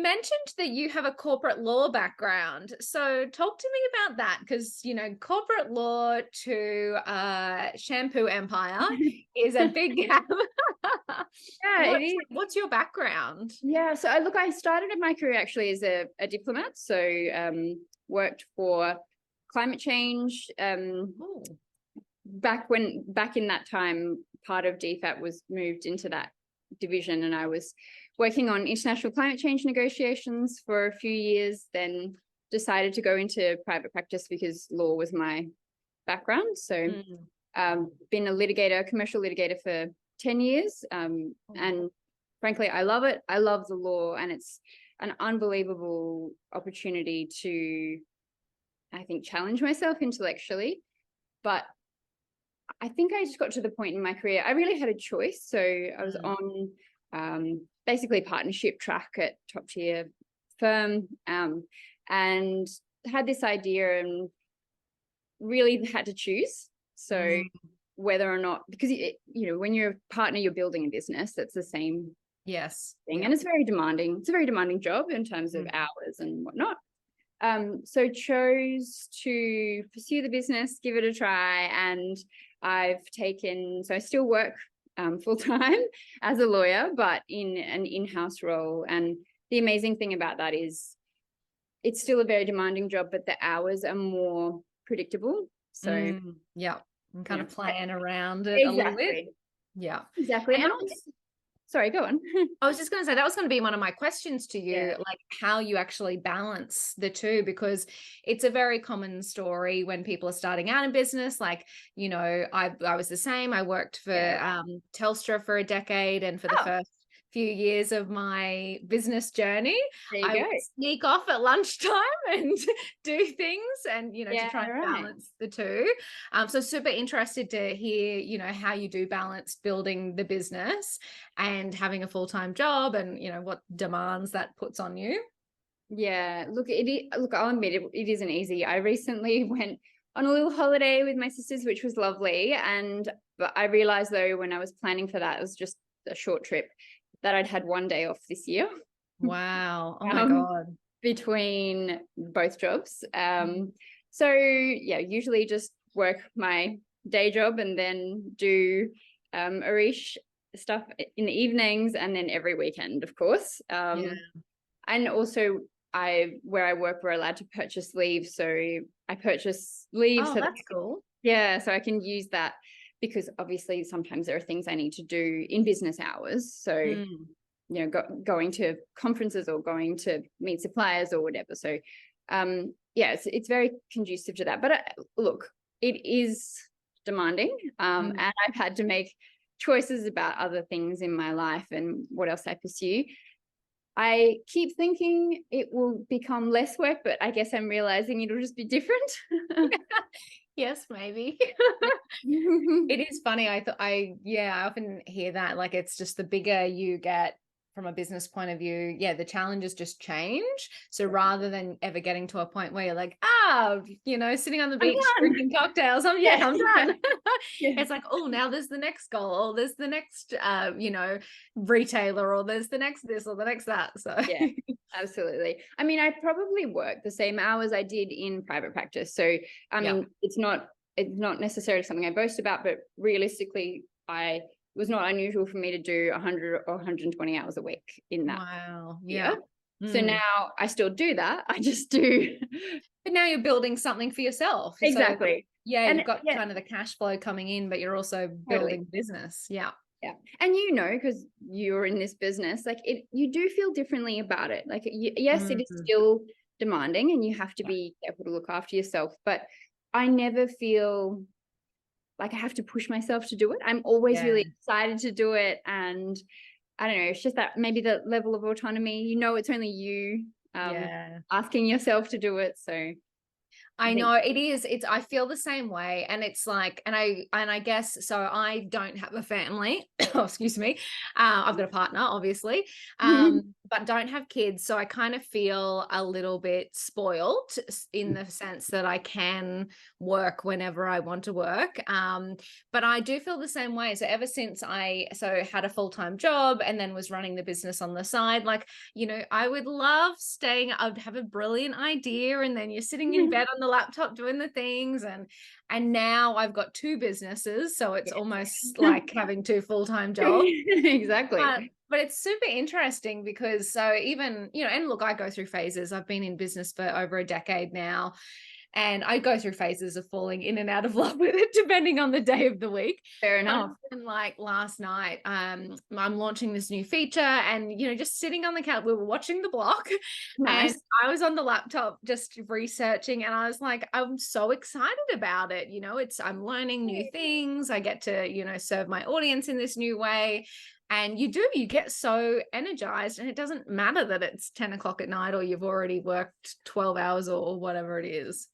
mentioned that you have a corporate law background. So talk to me about that, because, corporate law to shampoo empire is a big gap. Yeah, it is. What's your background? Yeah, so I started my career actually as a diplomat. So worked for climate change. Back in that time, part of DFAT was moved into that division, and I was working on international climate change negotiations for a few years, then decided to go into private practice because law was my background. So been a litigator, commercial litigator for 10 years. And frankly, I love it. I love the law, and it's an unbelievable opportunity to, I think, challenge myself intellectually. But I think I just got to the point in my career, I really had a choice. So I was on basically partnership track at top tier firm, and had this idea and really had to choose. So whether or not, because when you're a partner, you're building a business. That's the same thing. And it's very demanding. It's a very demanding job in terms of hours and whatnot. So chose to pursue the business, give it a try. And I still work full-time as a lawyer, but in an in-house role. And the amazing thing about that is it's still a very demanding job, but the hours are more predictable. So and kind of plan around it a little bit. Yeah, exactly. And sorry, go on. I was just going to say, that was going to be one of my questions to you, like how you actually balance the two, because it's a very common story when people are starting out in business. Like, I was the same. I worked for Telstra for a decade, and for the first few years of my business journey, I would sneak off at lunchtime and do things, and to try and balance the two. So super interested to hear how you do balance building the business and having a full-time job, and what demands that puts on you. Yeah, look, I'll admit it isn't easy. I recently went on a little holiday with my sisters, which was lovely, but I realized though when I was planning for that, it was just a short trip, that I'd had one day off this year. Wow. Oh my God. Between both jobs. So usually just work my day job and then do Auriche stuff in the evenings, and then every weekend, of course. And also where I work, we're allowed to purchase leave. So I purchase leave. Oh, so that's cool. Yeah. So I can use that, because obviously sometimes there are things I need to do in business hours. So, going to conferences or going to meet suppliers or whatever. So, it's very conducive to that. But look, it is demanding. And I've had to make choices about other things in my life and what else I pursue. I keep thinking it will become less work, but I guess I'm realizing it'll just be different. Yes, maybe. It is funny. I often hear that, like, it's just the bigger you get from a business point of view, the challenges just change. So rather than ever getting to a point where you're like, sitting on the beach drinking cocktails, I'm done. It's like, oh, now there's the next goal, or there's the next retailer, or there's the next this or the next that. So yeah, absolutely. I mean, I probably work the same hours I did in private practice. So I mean, it's not necessarily something I boast about, but realistically, it was not unusual for me to do 100 or 120 hours a week in that. Wow. Yeah. So now I still do that. I just do. But now you're building something for yourself. Exactly. So, you've got kind of the cash flow coming in, but you're also building business. Yeah. Yeah. And because you're in this business, like you do feel differently about it. Like, yes, it is still demanding and you have to be able to look after yourself, but I never feel like I have to push myself to do it. I'm always really excited to do it. And I don't know, it's just that maybe the level of autonomy, it's only you asking yourself to do it. So I know it is. I feel the same way. And it's like, and I guess, so I don't have a family. Oh, excuse me. I've got a partner, obviously. but don't have kids. So I kind of feel a little bit spoiled in the sense that I can work whenever I want to work. But I do feel the same way. So ever since I had a full-time job and then was running the business on the side, like, I would love staying, I would have a brilliant idea and then you're sitting in bed on the laptop doing the things, and now I've got two businesses, so it's almost like having two full-time jobs. Exactly. But it's super interesting because so even, and look, I go through phases. I've been in business for over a decade now, and I go through phases of falling in and out of love with it, depending on the day of the week. Fair enough. And like last night, I'm launching this new feature and, just sitting on the couch, we were watching The Block and Nice. I was on the laptop just researching and I was like, I'm so excited about it. I'm learning new things. I get to, serve my audience in this new way. And you get so energized, and it doesn't matter that it's 10 o'clock at night or you've already worked 12 hours or whatever it is.